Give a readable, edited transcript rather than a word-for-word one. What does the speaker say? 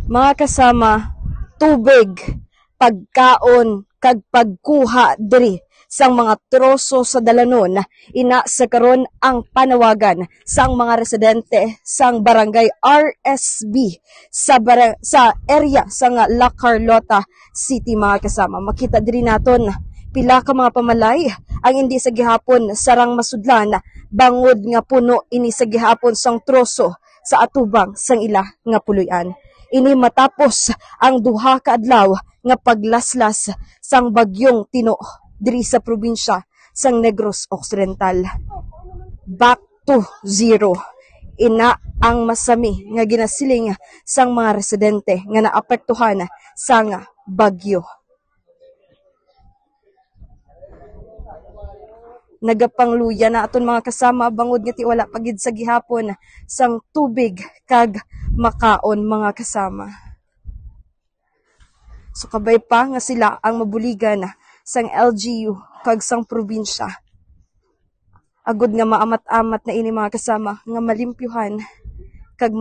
Mga kasama, tubig, pagkaon, kag pagkuha diri sang mga troso sa dalanon, ina sa karon ang panawagan sang mga residente sang barangay RSB sa area sang La Carlota City. Mga kasama, makita diri naton pila ka mga pamalay ang hindi sa gihapon sarang masudlan bangod nga puno ini sa gihapon sang troso sa atubang sang ila nga puloy-an. Ini matapos ang duha ka adlaw nga paglaslas sang bagyong Tino diri sa probinsya sang Negros Occidental. Back to zero. Ina ang masami nga ginasiling sang mga residente nga naapektuhan sang bagyo. Nagapangluya na aton mga kasama bangod nga ti wala pagid sa gihapon sang tubig kag makaon mga kasama. So kabay pa nga sila ang mabuligan sang LGU kag sang probinsya. Agud nga maamat-amat na ini mga kasama nga malimpyuhan kag